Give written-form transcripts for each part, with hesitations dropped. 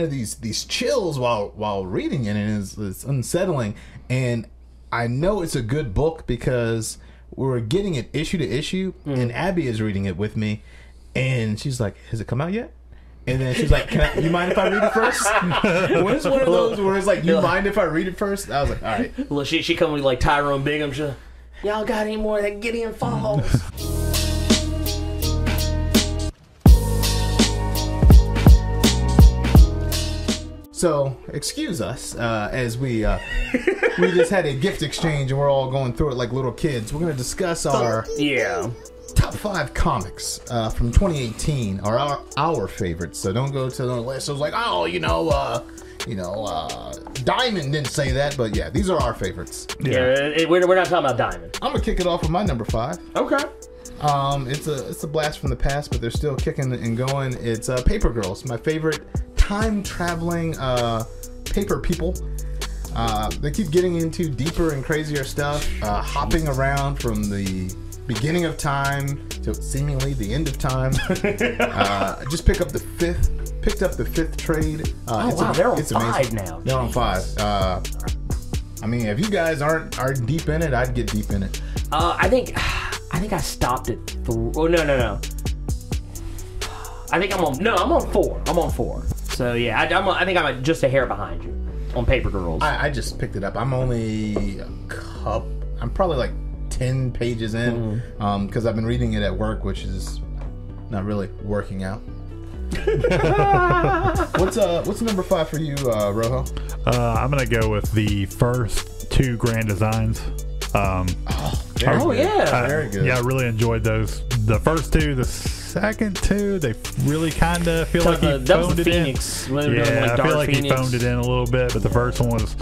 these chills while reading it, and it's unsettling. And I know it's a good book because we're getting it issue to issue, and Abby is reading it with me, and she's like, "Has it come out yet?" And then she's like, you mind if I read it first? When it's one of those where it's like, you mind if I read it first? I was like, all right. Well, she come with like Tyrone Bigham. She's like, y'all got any more of that Gideon Falls? So, excuse us as we just had a gift exchange and we're all going through it like little kids. We're going to discuss our top 5 comics from 2018, or our favorites. So don't go to the list. It was like, oh, Diamond didn't say that, but yeah, these are our favorites. Yeah, we're not talking about Diamond. I'm gonna kick it off with my number 5. Okay. It's a blast from the past, but they're still kicking and going. It's Paper Girls, my favorite time traveling paper people. They keep getting into deeper and crazier stuff, hopping around from the beginning of time to seemingly the end of time. Just picked up the 5th trade. They're on 5 now. They're on 5. I mean, if you guys aren't deep in it, I'd get deep in it. I think I stopped at 3. Oh no. I think I'm on 4. I'm on 4. So yeah, I think I'm just a hair behind you on Paper Girls. I just picked it up. I'm only I'm probably like 10 pages in, because I've been reading it at work, which is not really working out. What's number 5 for you, Rojo? I'm gonna go with the first 2 Grand Designs. Very good. Yeah, I really enjoyed those. The first 2, the second 2, they really kind of feel like he phoned it in. Yeah, I feel like he phoned it in a little bit, but the first one was.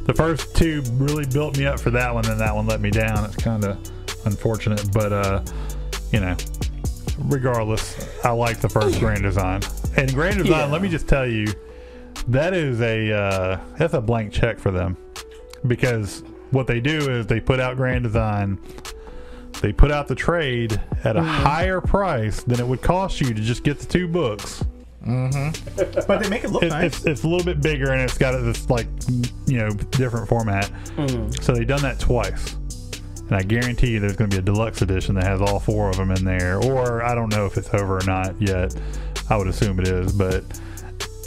The first 2 really built me up for that one, and that one let me down. It's kind of unfortunate, but regardless, I like the first Grand Design. And Grand Design, let me just tell you, that is that's a blank check for them, because what they do is they put out Grand Design, they put out the trade at a higher price than it would cost you to just get the 2 books. But they make it look nice. It's a little bit bigger, and it's got this different format. So they've done that twice, and I guarantee you there's going to be a deluxe edition that has all 4 of them in there. Or I don't know if it's over or not yet. I would assume it is, but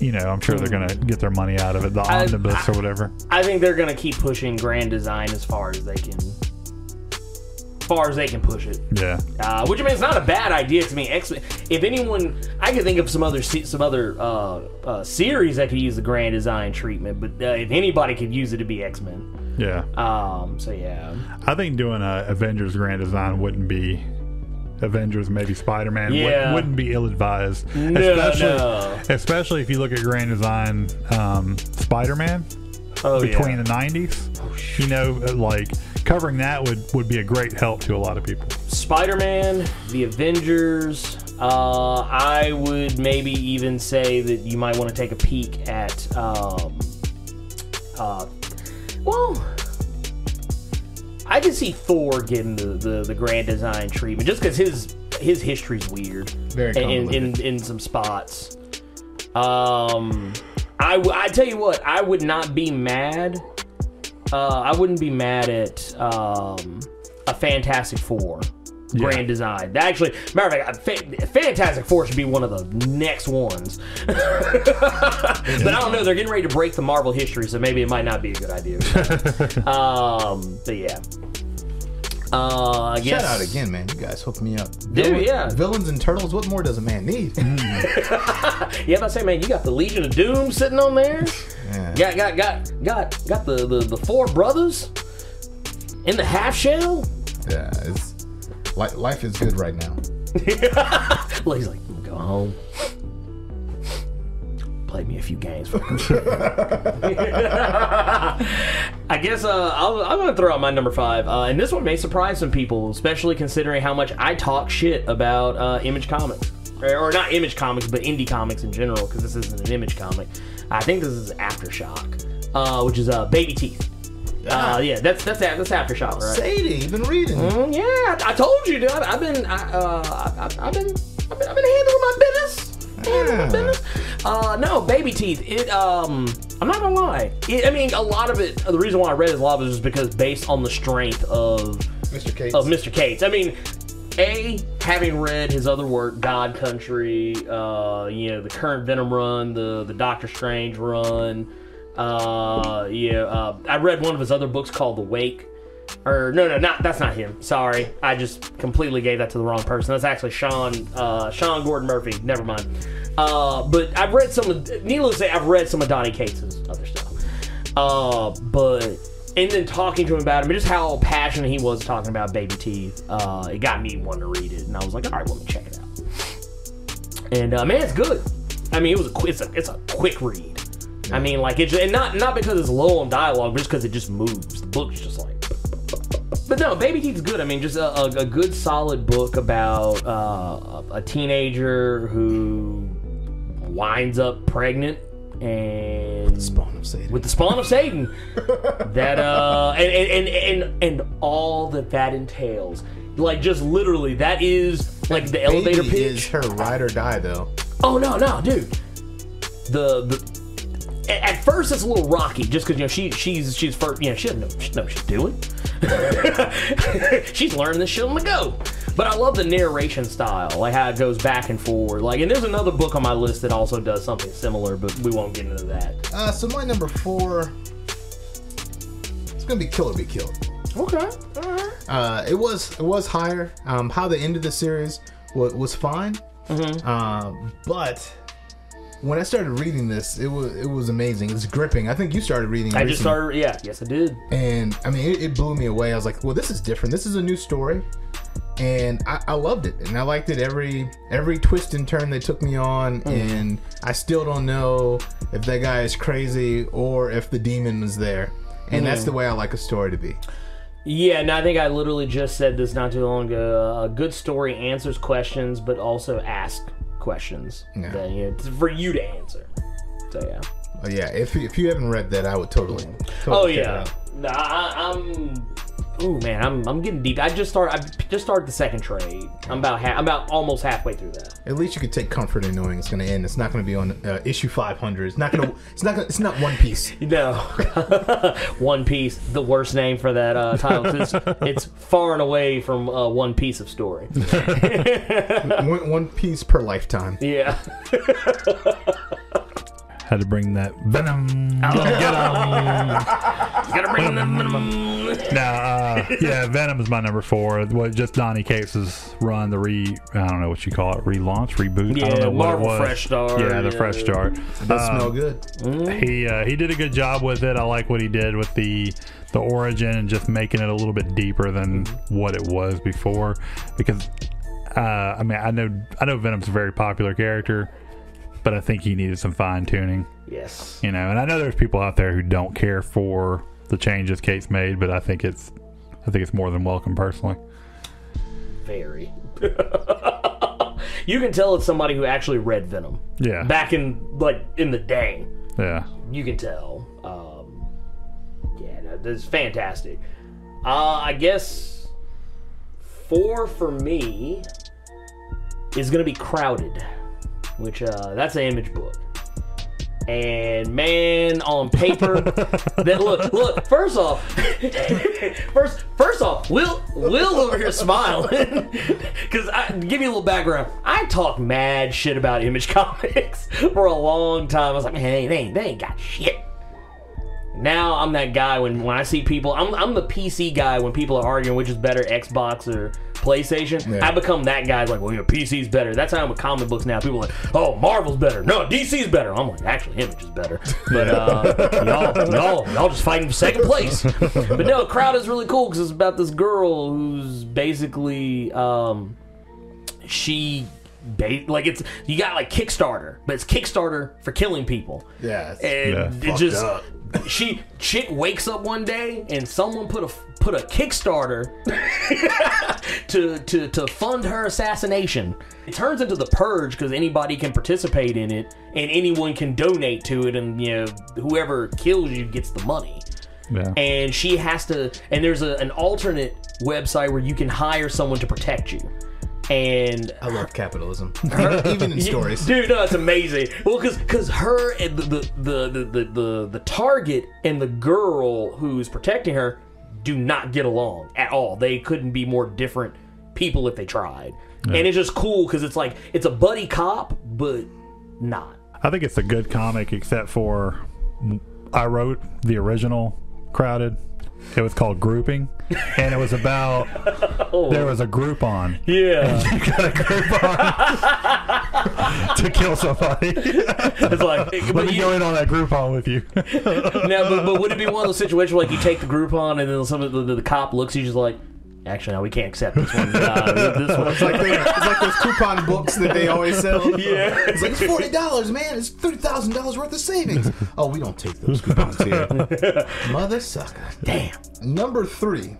I'm sure they're going to get their money out of it, the omnibus or whatever. I think they're going to keep pushing Grand Design as far as they can. Push it. Yeah. Which I mean, it's not a bad idea to me. If anyone, I could think of some other series that could use the Grand Design treatment, but if anybody could use it, it'd be X-Men. Yeah. So yeah. I think doing a Avengers Grand Design wouldn't be. Avengers, maybe Spider-Man wouldn't be ill-advised. Especially if you look at Grand Design Spider-Man between the 90s. Like covering that would be a great help to a lot of people. Spider-Man, the Avengers. I would maybe even say that you might want to take a peek at I can see Thor getting the Grand Design treatment just because his history's weird. Very in some spots. I tell you what, I would not be mad. I wouldn't be mad at a Fantastic Four Grand Design. Actually, matter of fact, Fantastic Four should be one of the next ones. But I don't know. They're getting ready to break the Marvel history, so maybe it might not be a good idea. But yeah. I guess. Shout out again, man. You guys hooked me up. Villains and turtles. What more does a man need? Yeah, I say, man, you got the Legion of Doom sitting on there. Yeah. Got the 4 brothers in the half shell. Yeah, it's life is good right now. Well, he's like, go home. Play me a few games. I guess I'm going to throw out my number 5. And this one may surprise some people, especially considering how much I talk shit about Image Comics. Or not Image Comics, but indie comics in general, because this isn't an Image comic. I think this is Aftershock, which is Baby Teeth. That's Aftershock, right? Sadie, you've been reading. Yeah, I told you, dude. I've been handling my business. No, Baby Teeth. I'm not gonna lie. I mean, a lot of it. The reason why I read it a lot is because based on the strength of Mr. Cates. I mean, having read his other work, God Country, the current Venom run, the Doctor Strange run. I read one of his other books called The Wake. Or that's not him. Sorry, I just completely gave that to the wrong person. That's actually Sean Gordon Murphy. Never mind. But I've read needless to say, I've read some of Donny Cates' other stuff. And then talking to him about him, just how passionate he was talking about Baby Teeth, it got me wanting to read it, and I was like, all right, let me check it out. And man, it's good. I mean, it's a quick read. I mean, like and not because it's low on dialogue, but just because it just moves. The book's just like. But no, Baby Teeth's good. I mean, just a good, solid book about a teenager who winds up pregnant and with the spawn of Satan. That and all that entails. Like, just literally, that is like the elevator pitch. Is her ride or die though? Oh no, dude. At first, it's a little rocky, just because she's first. She doesn't know what she's doing. She's learning this shit on the go. But I love the narration style, like how it goes back and forward. Like, and there's another book on my list that also does something similar, but we won't get into that. So my number 4, it's gonna be Kill or Be Killed. Okay, all right. It was higher. How the end of the series was fine. Mm-hmm. But when I started reading this, it was amazing. It's gripping. I think you started reading it recently. Just started, yes, I did. And I mean, it blew me away. I was like, well, this is different. This is a new story. And I loved it. And I liked it every twist and turn they took me on. And I still don't know if that guy is crazy or if the demon was there. And that's the way I like a story to be. Yeah, and I think I literally just said this not too long ago. A good story answers questions, but also asks questions that, for you to answer. So yeah. If you haven't read that, I would totally check it out. I'm getting deep. I just started the second trade. I'm about almost halfway through that. At least you could take comfort in knowing it's going to end. It's not going to be on issue 500. It's not One Piece. No. One Piece, the worst name for that title. It's far and away from One Piece of story. One Piece per lifetime. Yeah. Had to bring that Venom. Gotta bring them Venom. Now, Venom is my number 4. Just Donny Cates' run, I don't know what you call it, relaunch, reboot. Yeah, I don't know what Marvel it was. Fresh Start. Yeah, the Fresh Start. It does smell good. He did a good job with it. I like what he did with the origin and just making it a little bit deeper than what it was before. Because I know Venom's a very popular character, but I think he needed some fine tuning. Yes. And I know there's people out there who don't care for the changes Cates made, but I think it's more than welcome personally. Very. You can tell it's somebody who actually read Venom. Yeah. Back in the day. Yeah. You can tell. That's fantastic. I guess 4 for me is going to be Crowded, which that's an Image book. And man, on paper, that look. First off, Will over here smiling because to give you a little background, I talked mad shit about Image Comics for a long time. I was like, man, they ain't got shit. Now I'm that guy when I see people. I'm the PC guy when people are arguing which is better, Xbox or PlayStation. Yeah. I become that guy like, well, PC's better. That's how I'm with comic books now. People are like, oh, Marvel's better. No, DC's better. I'm like, actually, Image is better. But y'all just fighting for second place. But no, Crowd is really cool because it's about this girl who's basically you got like Kickstarter, but it's Kickstarter for killing people. Yeah, and it just up. Chick wakes up one day and someone put a Kickstarter to fund her assassination. It turns into the Purge because anybody can participate in it and anyone can donate to it, and whoever kills you gets the money. Yeah. And she has to, and there's an alternate website where you can hire someone to protect you. And I love capitalism, even in stories. Dude, no, it's amazing. Well, because her and the target and the girl who's protecting her do not get along at all. They couldn't be more different people if they tried. Yeah. And it's just cool because it's like it's a buddy cop, but not. I think it's a good comic, except for I wrote the original Crowded. It was called Grouping, and it was about there was a Groupon. Yeah, you got a Groupon to kill somebody. It's like, let me go in on that Groupon with you. Now, but would it be one of those situations where, like, you take the Groupon and then the cop looks at you just like, actually, no, we can't accept this one. This one. It's like those coupon books that they always sell. Yeah. It's like, it's $40, man. It's $30,000 worth of savings. Oh, we don't take those coupons here. Mother sucker. Damn. Number 3.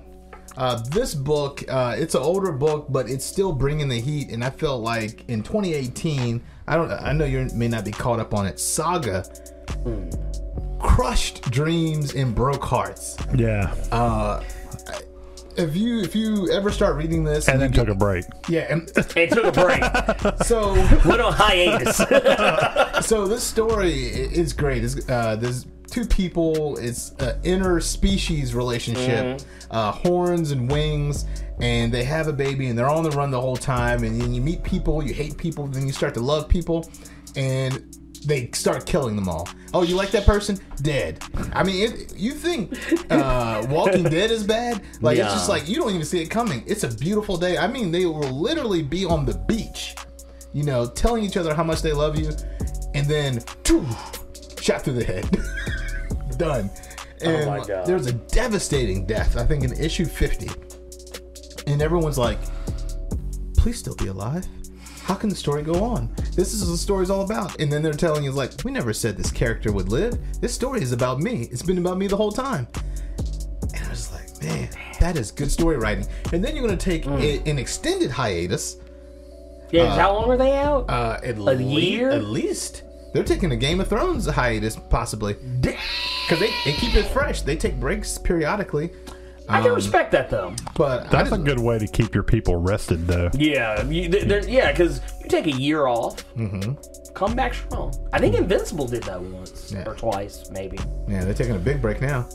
This book, it's an older book, but it's still bringing the heat. And I felt like in 2018, I know you may not be caught up on it. Saga crushed dreams and broke hearts. Yeah. If you ever start reading this and then took a break, it took a break, so went on hiatus. So this story is great. There's two people. It's an interspecies relationship, horns and wings, and they have a baby, and they're on the run the whole time. And then you meet people, you hate people, then you start to love people, and they start killing them all. Oh, you like that person? Dead. I mean, you think Walking Dead is bad? Like, it's just like, you don't even see it coming. It's a beautiful day. I mean, they will literally be on the beach, telling each other how much they love you, and then, shot through the head. Done. And oh my God. There's a devastating death, I think, in issue 50. And everyone's like, please still be alive. How can the story go on? This is what the story's all about. And then they're telling you, like, we never said this character would live. This story is about me. It's been about me the whole time. And I was like, man, that is good story writing. And then you're going to take an extended hiatus. Yeah, how long are they out? A year? At least. They're taking a Game of Thrones hiatus, possibly. Because they keep it fresh. They take breaks periodically. I can respect that, though. But that's a good way to keep your people rested, though. Yeah, because you take a year off, come back strong. I think Invincible did that once or twice, maybe. Yeah, they're taking a big break now.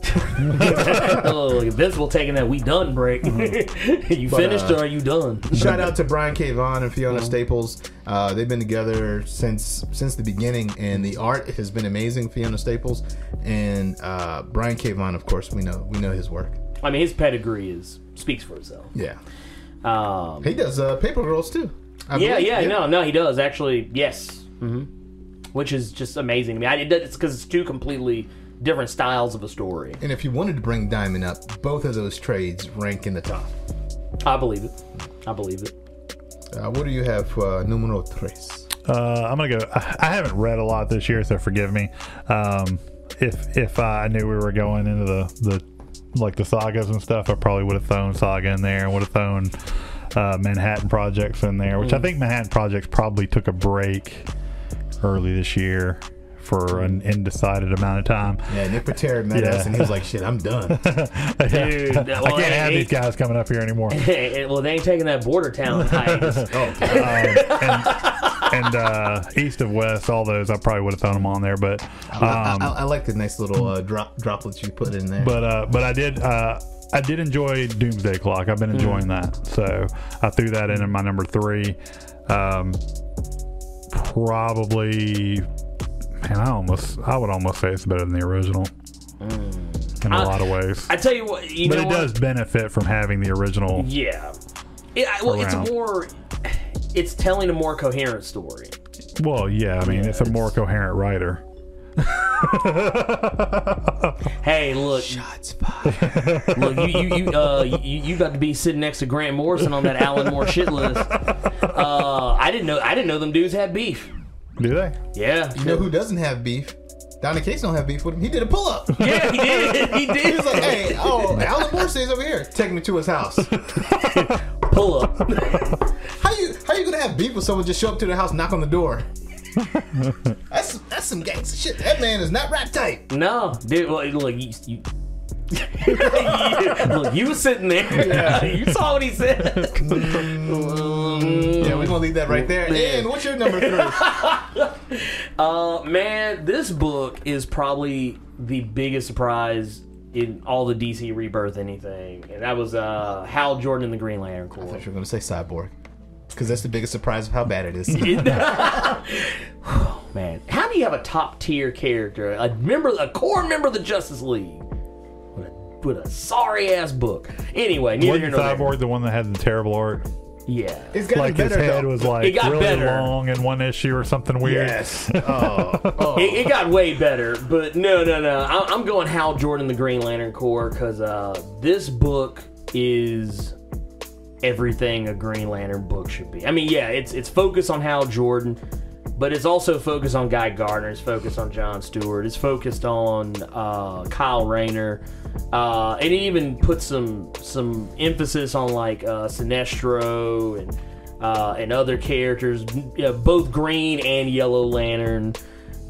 Oh, Invincible taking that we done break. You finished or are you done? Shout out to Brian K. Vaughan and Fiona Staples. They've been together since the beginning, and the art has been amazing. Fiona Staples and Brian K. Vaughan, of course, we know his work. I mean, his pedigree speaks for itself. Yeah. He does Paper Girls too. No, he does actually. Yes, which is just amazing. I mean, it's because it's two completely different styles of a story. And if you wanted to bring Diamond up, both of those trades rank in the top. I believe it. What do you have for numero tres? I'm gonna go. I haven't read a lot this year, so forgive me. If I knew we were going into the sagas and stuff, I probably would have thrown Saga in there and would have thrown Manhattan Projects in there, which I think Manhattan Projects probably took a break early this year for an indecided amount of time. Yeah, Nick Patera met us and he was like, shit, I'm done. Dude, I can't have these guys coming up here anymore. Well, they ain't taking that Border Town hiatus. And East of West, all those, I probably would have thrown them on there. But I like the nice little droplets you put in there. But I did enjoy Doomsday Clock. I've been enjoying that, so I threw that in my number 3. Probably, man, I would almost say it's better than the original in a lot of ways. I tell you what, but it does benefit from having the original. Yeah, it's telling a more coherent story. Well, yeah, I mean, it's a more coherent writer. Hey, look. Shots fired. Look, you got to be sitting next to Grant Morrison on that Alan Moore shit list. I didn't know them dudes had beef. Do they? Yeah. You know who doesn't have beef? Donnie Cates don't have beef with him. He did a pull-up. Yeah, he did. He did. He was like, hey, Alan Moore stays over here. Take me to his house. Pull up. How you gonna have beef with someone just show up to their house, knock on the door? That's some gangster shit. That man is not rap tight. No, dude. Well, look, Look, you was sitting there. Yeah. You saw what he said. Yeah, we're gonna leave that right there. And what's your number 3? Man, this book is probably the biggest surprise in all the DC Rebirth anything, and that was Hal Jordan and the Green Lantern Corps. I thought you were gonna say Cyborg, because that's the biggest surprise of how bad it is. Oh, man, how do you have a top tier character, a core member of the Justice League, with a sorry ass book? Anyway, neither here nor there. Cyborg the one that had the terrible art? Yeah, it's gotten like better. His head was like really better. long in one issue or something weird. Yes. It got way better, but no. I'm going Hal Jordan, the Green Lantern Corps, because this book is everything a Green Lantern book should be. I mean, yeah, it's focused on Hal Jordan, but it's also focused on Guy Gardner. It's focused on John Stewart. It's focused on Kyle Rayner. And it even puts some emphasis on like Sinestro and other characters, both Green and Yellow Lantern.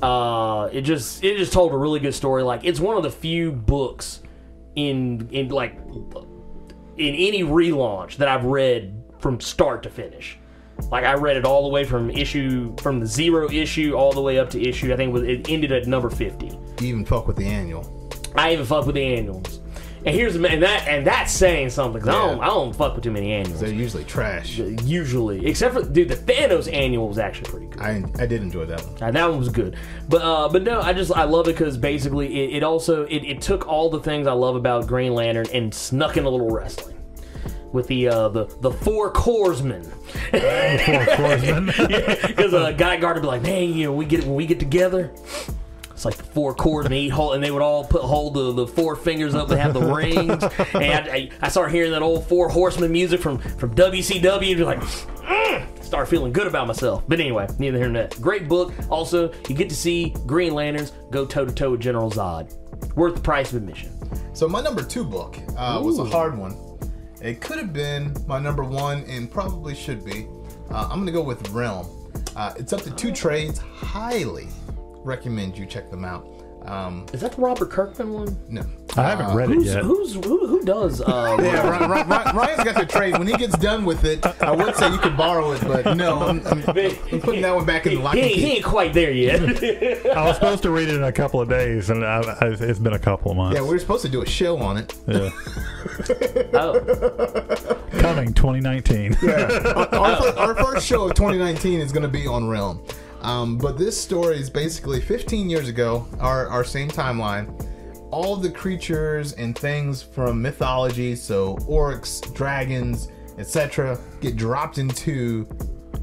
It just told a really good story. Like, it's one of the few books in any relaunch that I've read from start to finish. Like, I read it all the way from the 0 issue all the way up to issue. I think it ended at number 50. You even fuck with the annual. I even fuck with the annuals. And that's saying something, because I don't fuck with too many annuals. They're usually trash. Usually, except for the Thanos annual was actually pretty good. I did enjoy that one. That one was good, but no, I love it because basically it took all the things I love about Green Lantern and snuck in a little wrestling with the 4 Corpsmen. Because Guy Gardner be like, man, when we get together. It's like the 4 cords, and they would all hold the 4 fingers up and have the rings. And I started hearing that old 4 Horsemen music from WCW, and like, start feeling good about myself. But anyway, neither here nor there. Great book. Also, you get to see Green Lanterns go toe to toe with General Zod. Worth the price of admission. So my number 2 book was a hard one. It could have been my number 1, and probably should be. I'm gonna go with Realm. It's up to 2 trades. Highly recommend you check them out. Is that the Robert Kirkman one? No, I haven't read it yet. Who does? Ryan's got the trade. When he gets done with it, I would say you could borrow it, but no, I'm putting that one back in the lock. He ain't quite there yet. I was supposed to read it in a couple of days, and it's been a couple of months. Yeah, we were supposed to do a show on it. Yeah. Coming 2019. Yeah. Our first show of 2019 is going to be on Realm. But this story is basically 15 years ago, our same timeline. All of the creatures and things from mythology, so orcs, dragons, etc., get dropped into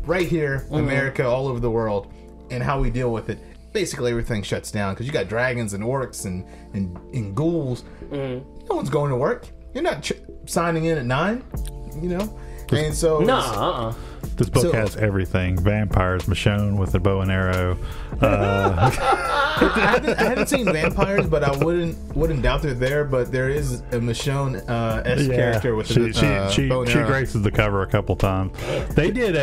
right here, America, all over the world, and how we deal with it. Basically, everything shuts down because you got dragons and orcs and ghouls. No one's going to work. You're not signing in at 9, And so This book has everything: vampires, Michonne with a bow and arrow. I haven't seen vampires, but I wouldn't doubt they're there. But there is a Michonne character with she bow and arrow. graces the cover a couple times. They did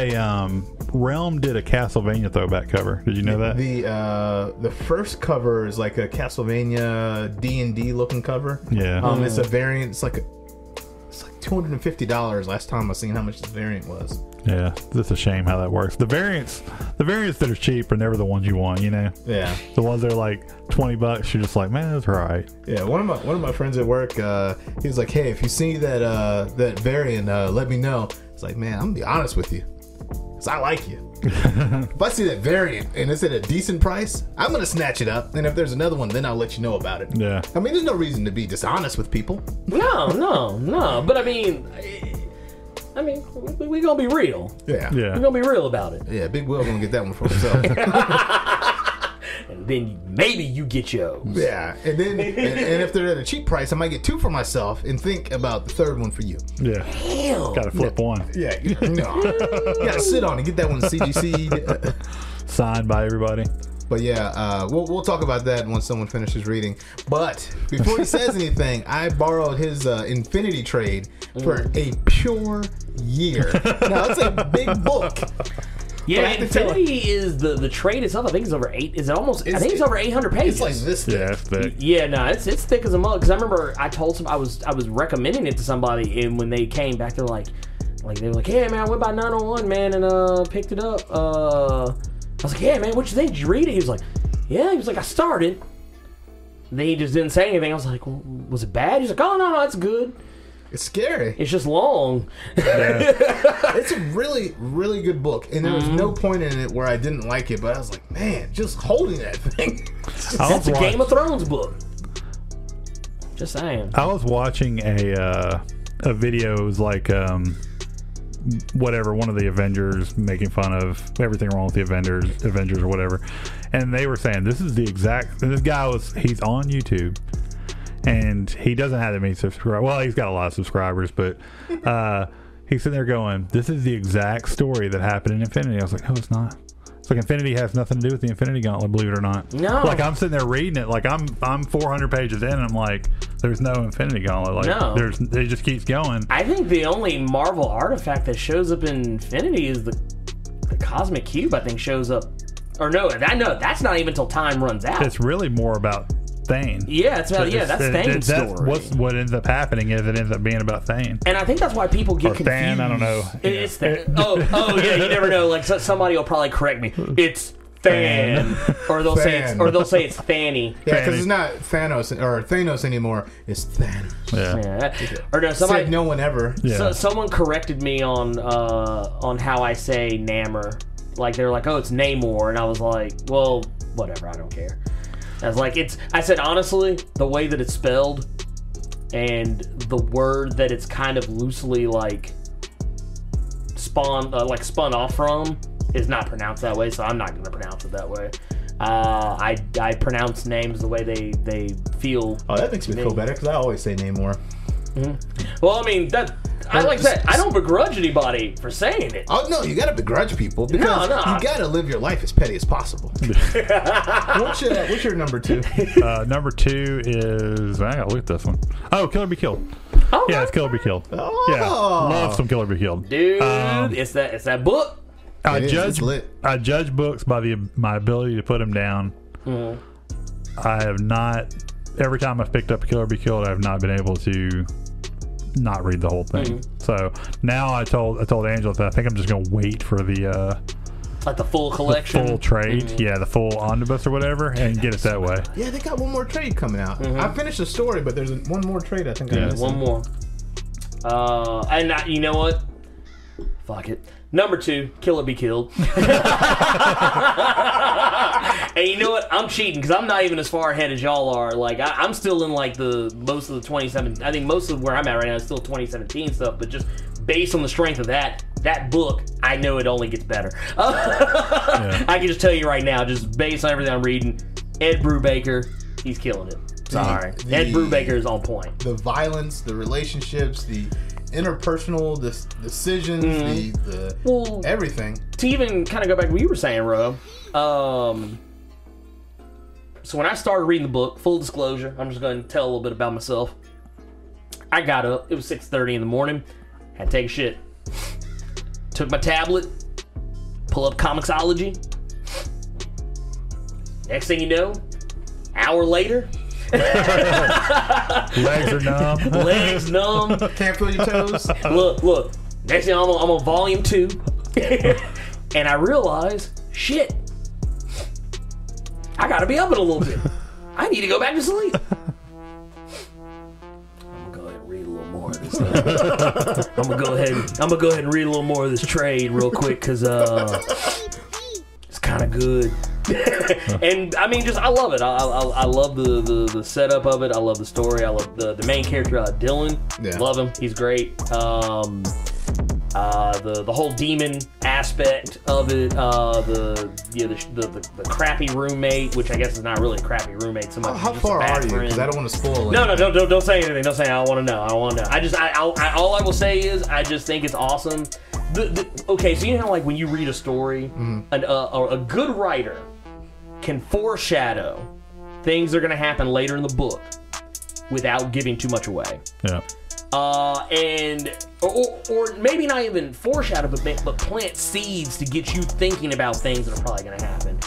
Realm did a Castlevania throwback cover. Did you know that? The first cover is like a Castlevania D&D looking cover. Yeah. It's a variant. It's like $250 last time I seen how much the variant was. Yeah, it's a shame how that works. The variants that are cheap are never the ones you want, Yeah. The ones that are like $20, you're just like, man, that's right. Yeah, one of my friends at work, he was like, hey, if you see that variant, let me know. It's like, man, I'm gonna be honest with you, because I like you. If I see that variant and it's at a decent price, I'm gonna snatch it up. And if there's another one, then I'll let you know about it. Yeah. I mean, there's no reason to be dishonest with people. No. But I mean, we're gonna be real. Yeah. We're gonna be real about it. Yeah, Big Will gonna get that one for himself. And then maybe you get yours. Yeah, and then and if they're at a cheap price, I might get 2 for myself and think about the 3rd one for you. Yeah. Damn. Got to flip one. Yeah, you gotta sit on it. Get that one CGC signed by everybody. But yeah, we'll talk about that once someone finishes reading. But before he says anything, I borrowed his Infinity trade for a pure year. Now it's a big book, Yeah, Infinity is the trade itself. I think it's over 8. Is it almost? I think it's over 800 pages. It's like this thick. Yeah, it's thick. Yeah, no, it's thick as a mug. Because I remember I told some I was recommending it to somebody, and when they came back, they were like they were like, "Hey man, I went by 901 man and picked it up." I was like, "Yeah man, what you think? Did you read it?" He was like, "Yeah." He was like, "I started." Then he just didn't say anything. I was like, well, "Was it bad?" He's like, "Oh no, it's good." It's scary. It's just long. Yeah. It's a really, really good book, and there was no point in it where I didn't like it. But I was like, man, just holding that thing. That's a Game of Thrones book. Just saying. I was watching a video. It was like whatever, one of the Avengers making fun of everything wrong with the Avengers or whatever, and they were saying this is the exact. And this guy he's on YouTube. And he doesn't have that many subscribers. Well, he's got a lot of subscribers, but he's sitting there going, this is the exact story that happened in Infinity. I was like, no, it's not. It's like Infinity has nothing to do with the Infinity Gauntlet, believe it or not. No. Like, I'm sitting there reading it. Like, I'm 400 pages in, and I'm like, there's no Infinity Gauntlet. Like, no. It just keeps going. I think the only Marvel artifact that shows up in Infinity is the Cosmic Cube, I think, shows up. Or no, that's not even until time runs out. It's really more about Thane. Yeah, that's Thane's story. What ends up happening is it ends up being about Thane. And I think that's why people get confused. Thane, I don't know. It's Thane. Oh yeah, you never know. Like somebody will probably correct me. It's Than, or they'll say it's Thany. Yeah, because it's not Thanos anymore. It's Thanos. Yeah. Or no, somebody. Said no one ever. Yeah. Someone corrected me on how I say Namor. Like they're like, oh, it's Namor, and I was like, well, whatever, I don't care. I was like, I said, honestly, the way that it's spelled and the word that it's kind of loosely like spun off from is not pronounced that way, so I'm not going to pronounce it that way. I pronounce names the way they feel. Oh, that makes me feel better because I always say Namor. Mm-hmm. Well, I mean, I like that. I don't begrudge anybody for saying it. Oh no, you gotta begrudge people because you gotta live your life as petty as possible. What's your number 2? Number 2 is I gotta look at this one. Oh, Kill or Be Killed. Oh, yeah, it's Kill or Be Killed. Oh. Yeah, love some Kill or Be Killed, dude. It's that book. I judge books by my ability to put them down. Mm-hmm. I have not. Every time I've picked up Kill or Be Killed, I have not been able to not read the whole thing. Mm-hmm. So now I told Angela that I think I'm just gonna wait for the like the full collection, the full trade, the full omnibus or whatever, and get it that way. Yeah, they got one more trade coming out. Mm-hmm. I finished the story, but there's one more trade. I think. Yeah, one more. And you know what? Fuck it. Number 2, Kill or Be Killed. And you know what? I'm cheating because I'm not even as far ahead as y'all are. Like I'm still in like most of the 2017. I think most of where I'm at right now is still 2017 stuff. But just based on the strength of that book, I know it only gets better. I can just tell you right now, just based on everything I'm reading, Ed Brubaker, he's killing it. Sorry, Ed Brubaker is on point. The violence, the relationships, the interpersonal decisions, the everything. To even kind of go back to what you were saying, Ro. So when I started reading the book, full disclosure, I'm just going to tell a little bit about myself. I got up. It was 6:30 in the morning. Had to take a shit. Took my tablet. Pull up Comixology. Next thing you know, hour later. Legs are numb. Legs numb. Can't feel your toes. Look. Next thing I'm on volume 2. And I realize, shit. I gotta be up in a little bit. I need to go back to sleep. I'm gonna go ahead and read a little more of this. I'm gonna go ahead and read a little more of this trade real quick because it's kind of good. And I mean, I love it. I love the setup of it. I love the story. I love the main character, Dylan. Yeah. Love him. He's great. The whole demon aspect of it, the crappy roommate, which I guess is not really a crappy roommate so much. How far are you? Because I don't want to spoil it. No, don't say anything. Don't say I want to know. All I will say is I just think it's awesome. Okay, so you know how like when you read a story, a good writer can foreshadow things that are going to happen later in the book without giving too much away. Yeah. and or maybe not even foreshadow, but plant seeds to get you thinking about things that are probably going to happen.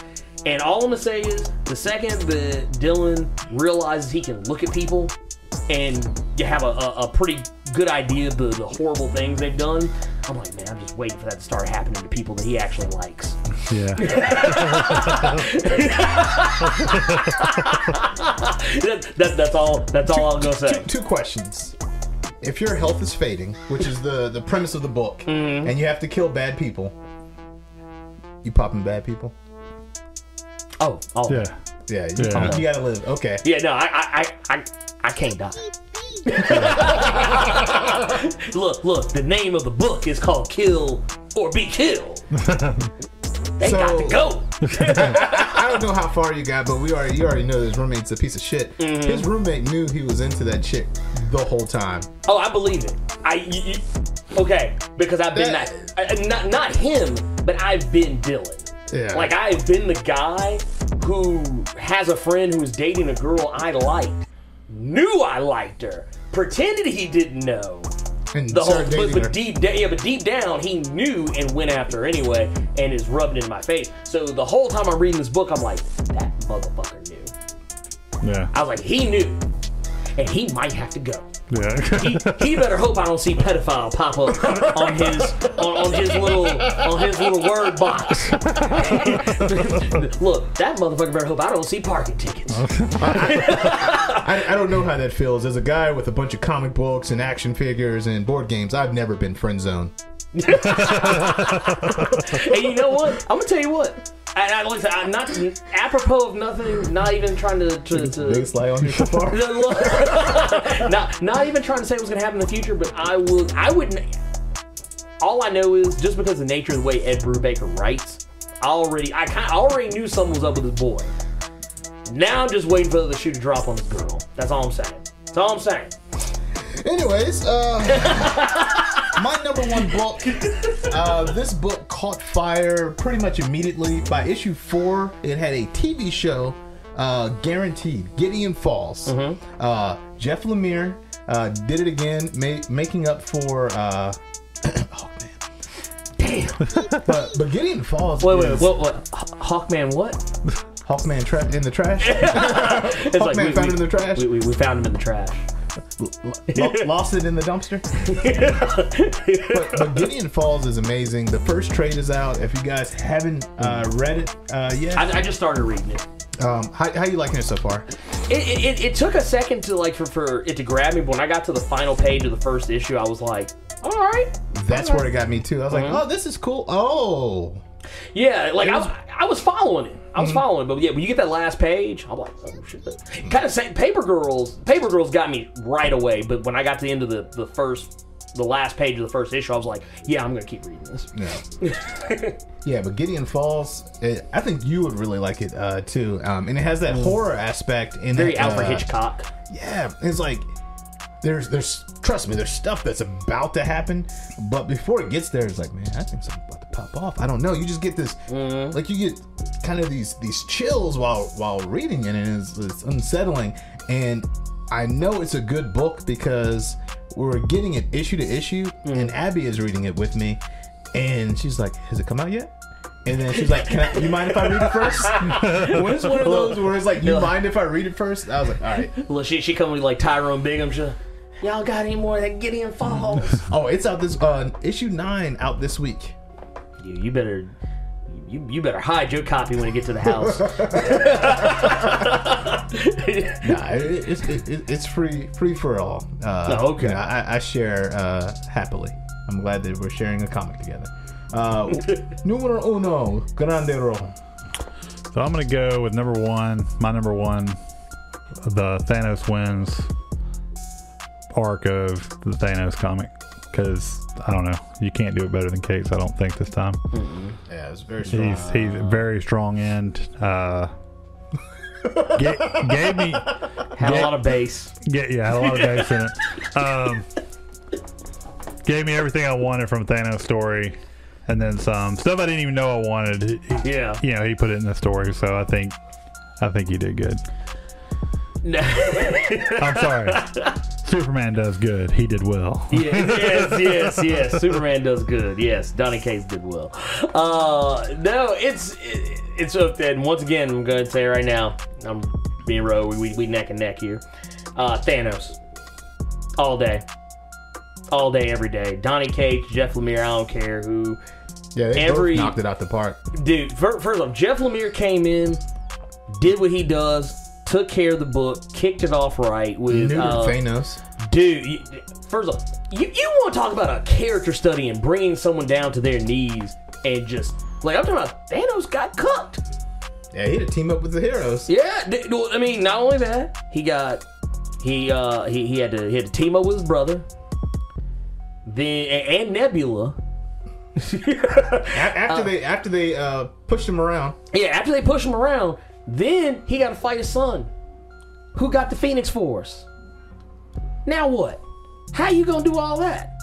And all I'm going to say is, the second that Dylan realizes he can look at people and you have a pretty good idea of the horrible things they've done, I'm like, man, I'm just waiting for that to start happening to people that he actually likes. Yeah. That's all I'm going to say. Two questions. If your health is fading, which is the premise of the book, and you have to kill bad people, you popping bad people? Oh. Yeah, you gotta live. Okay. Yeah, no, I can't die. Look, the name of the book is called Kill or Be Killed. They got to go. I don't know how far you got, but you already know his roommate's a piece of shit. His roommate knew he was into that chick the whole time. Oh, I believe it. Okay, because I've been not him, but I've been Dylan. Yeah. Like, I've been the guy who has a friend who was dating a girl I liked, knew I liked her, pretended he didn't know. And But deep down, he knew and went after her anyway, and is rubbing it in my face. So the whole time I'm reading this book, I'm like, that motherfucker knew. Yeah. I was like, he knew, and he might have to go. Yeah. he better hope I don't see pedophile pop up on his little word box. Look, that motherfucker better hope I don't see parking tickets. I don't know how that feels. As a guy with a bunch of comic books and action figures and board games, I've never been friend zoned. And you know what? I'm gonna tell you what. I'm not apropos of nothing. Not even trying to big slide on you so far. not even trying to say what's gonna happen in the future. But I wouldn't. All I know is, just because of the nature of the way Ed Brubaker writes, I already knew something was up with his boy. Now I'm just waiting for the shoe to drop on this girl. That's all I'm saying. That's all I'm saying. Anyways, my number one book. This book caught fire pretty much immediately. By issue 4, it had a TV show guaranteed. Gideon Falls. Jeff Lemire did it again, making up for. Oh man, damn! but Gideon Falls. Wait, what? Hawkman, what? Hawkman trapped in the trash. Hawkman found it in the trash. We found him in the trash. Lost it in the dumpster. but Gideon Falls is amazing. The first trade is out. If you guys haven't read it yet, I just started reading it. How you liking it so far? It took a second to for it to grab me, but when I got to the final page of the first issue, I was like, all right. That's where it got me too. I was like, oh, this is cool. Oh, yeah. Like I was following it. I was following it, but yeah, when you get that last page, I'm like, oh shit. Kind of saying, Paper Girls got me right away, but when I got to the end of the last page of the first issue, I was like, yeah, I'm gonna keep reading this. Yeah. Yeah, but Gideon Falls, I think you would really like it too, and it has that horror aspect in very it. Alfred Hitchcock. Yeah, it's like there's trust me, there's stuff that's about to happen, but before it gets there, it's like, man, I think something's about to pop off. I don't know. You just get this, like you get kind of these chills while reading it, and it's unsettling. And I know it's a good book because we're getting it issue to issue, and Abby is reading it with me, and she's like, "Has it come out yet?" And then she's like, you mind if I read it first? When it's one of those where it's like, you mind if I read it first? I was like, all right. Look, she come with like Tyrone Bigham. Y'all got any more of that Gideon Falls? Oh, it's out this issue 9 out this week. You better hide your copy when you get to the house. Nah, it's free for all. Okay. You know, I share happily. I'm glad that we're sharing a comic together. Numero uno, grande ro. So I'm gonna go with number one. My number one, the Thanos wins arc of the Thanos comic, because I don't know, you can't do it better than Cates. I don't think this time. Yeah, it's very strong. He's a very strong end. Gave me had a lot of bass. Had a lot of bass in it. Gave me everything I wanted from a Thanos story, and then some stuff I didn't even know I wanted. He put it in the story, so I think he did good. I'm sorry. Superman does good. He did well. Yes. Superman does good. Yes, Donny Cates did well. No, it's up there. And once again, I'm going to say right now, I'm being real. We neck and neck here. Thanos, all day, every day. Donny Cates, Jeff Lemire. I don't care who. Yeah, they both knocked it out the park. Dude, first off, Jeff Lemire came in, did what he does, took care of the book, kicked it off right with Thanos. Dude, first off, you want to talk about a character study and bringing someone down to their knees and just like I'm talking about, Thanos got cooked. Yeah, he had to team up with the heroes. Yeah, well, I mean, not only that, he had to team up with his brother, then and Nebula. after they pushed him around. Yeah, after they pushed him around, then he got to fight his son, who got the Phoenix Force. Now what? How you gonna do all that?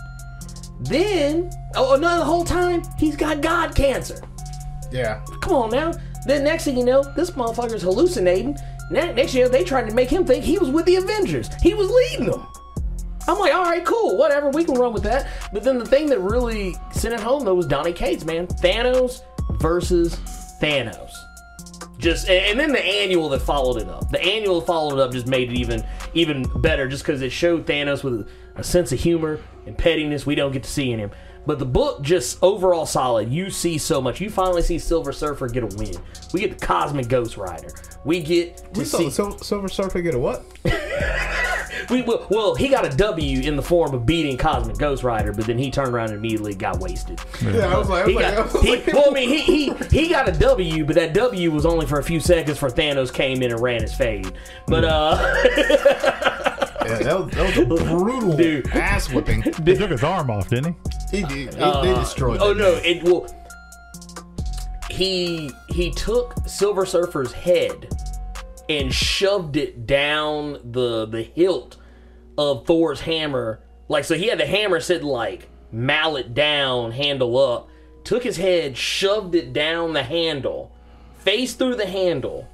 Then, the whole time he's got God cancer. Yeah. Come on now. Then next thing you know, this motherfucker's hallucinating. Next year they tried to make him think he was with the Avengers. He was leading them. I'm like, all right, cool, whatever, we can run with that. But then the thing that really sent it home though was Donny Cates, man. Thanos versus Thanos. And then the annual that followed it up. The annual that followed it up just made it even better, just because it showed Thanos with a sense of humor and pettiness we don't get to see in him. But the book just overall solid. You see so much. You finally see Silver Surfer get a win. We get the Cosmic Ghost Rider. We get to see Silver Surfer get a what? Well, he got a W in the form of beating Cosmic Ghost Rider, but then he turned around and immediately got wasted. Yeah, I was like, he got a W, but that W was only for a few seconds before Thanos came in and ran his fade. But yeah, that was a brutal ass whipping. He took his arm off, didn't he? He did. They destroyed. Oh no! He took Silver Surfer's head and shoved it down the hilt of Thor's hammer. Like, so he had the hammer sitting like mallet down, handle up. Took his head, shoved it down the handle, face through the handle,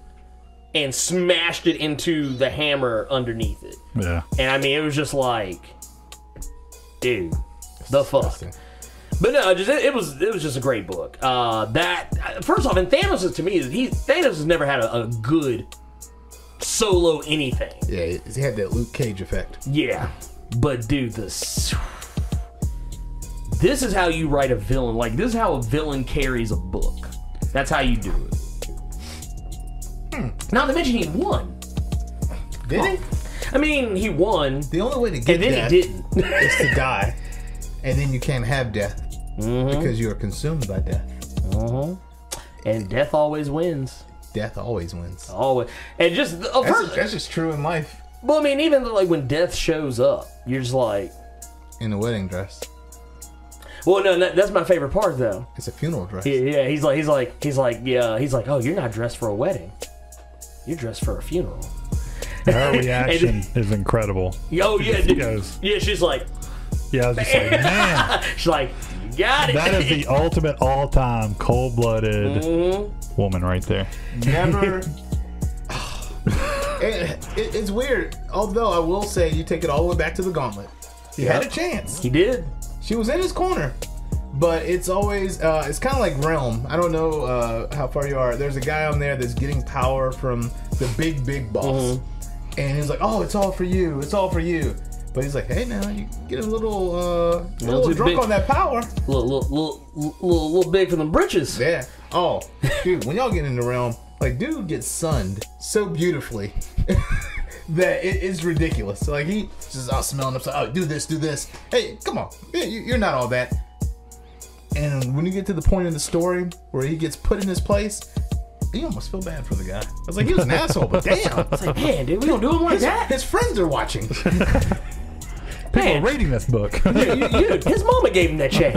and smashed it into the hammer underneath it. Yeah. And I mean, it was just like, dude, the fuck. But no, it was just a great book. First off, and Thanos to me Thanos has never had a good solo anything. Yeah, he had that Luke Cage effect. Yeah, but dude, this is how you write a villain. Like, this is how a villain carries a book. That's how you do it. Not to mention he won. Did he? I mean, he won. The only way to get death he didn't. is to die, and then you can't have death because you are consumed by death. And death always wins. Death always wins. Always. And just that's just true in life. Well, I mean, even like when death shows up, you're just like in a wedding dress. Well, no, that's my favorite part though. It's a funeral dress. Yeah, he's like, oh, you're not dressed for a wedding. You're dressed for a funeral. Her reaction is incredible. Oh yeah, yeah. She's like, yeah, I was just like, man. She's like, you got it. That is the ultimate all-time cold-blooded woman right there. Never. It's weird. Although I will say, you take it all the way back to the Gauntlet. He had a chance. He did. She was in his corner. But it's always, it's kind of like Realm. I don't know how far you are. There's a guy on there that's getting power from the big boss. And he's like, oh, it's all for you. It's all for you. But he's like, hey, now you get a little drunk on that power. Little big for them britches. Yeah. Oh, dude, when y'all get into Realm, like, dude gets sunned so beautifully that it's ridiculous. Like, he just out smelling up. Oh, do this. Hey, come on. You're not all that. And when you get to the point in the story where he gets put in his place, you almost feel bad for the guy. I was like, he was an asshole, but damn. It's like, man, dude, we don't do him like that. His friends are watching. People are reading this book. Dude, his mama gave him that check.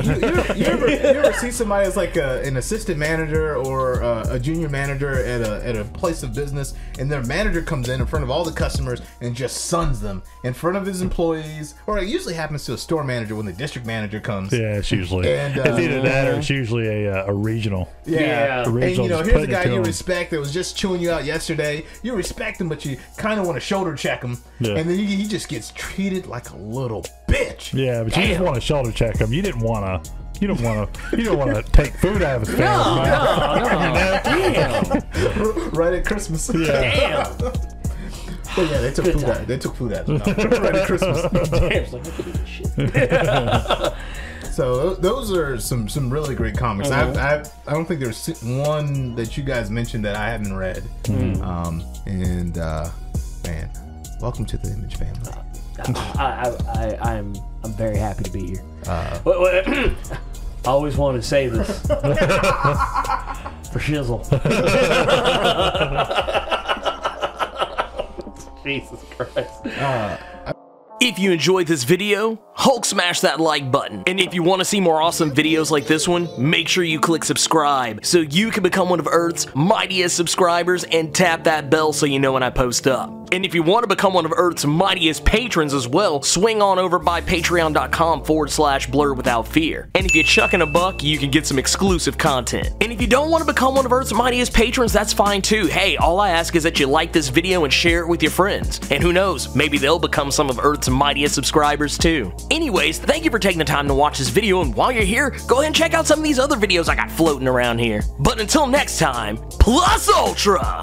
You ever see somebody that's like an assistant manager or a junior manager at a place of business, and their manager comes in front of all the customers and just suns them in front of his employees? Or it usually happens to a store manager when the district manager comes. Yeah, it's usually. And, it's either that or it's usually a regional. Yeah. A regional, and here's a guy you respect that was just chewing you out yesterday. You respect him, but you kind of want to shoulder check him. Yeah. And then he just gets treated like a little bitch. Yeah, but you just want to shoulder check him. You don't want to take food out of his face. No. Damn. Right at Christmas. Yeah. Damn. Oh yeah, they took food out. Right at Christmas. Damn, like, look at this shit. So those are some really great comics. I don't think there's one that you guys mentioned that I haven't read. Man, welcome to the Image family. I'm very happy to be here. I always wanted to say this for shizzle. Jesus Christ. If you enjoyed this video, Hulk smash that like button. And if you want to see more awesome videos like this one, make sure you click subscribe so you can become one of Earth's mightiest subscribers and tap that bell so you know when I post up. And if you want to become one of Earth's mightiest patrons as well, swing on over by patreon.com/blerdwithoutfear. And if you chuck in $1, you can get some exclusive content. And if you don't want to become one of Earth's mightiest patrons, that's fine too. Hey, all I ask is that you like this video and share it with your friends. And who knows, maybe they'll become some of Earth's mightiest subscribers too. Anyways, thank you for taking the time to watch this video, and while you're here, go ahead and check out some of these other videos I got floating around here. But until next time, Plus Ultra!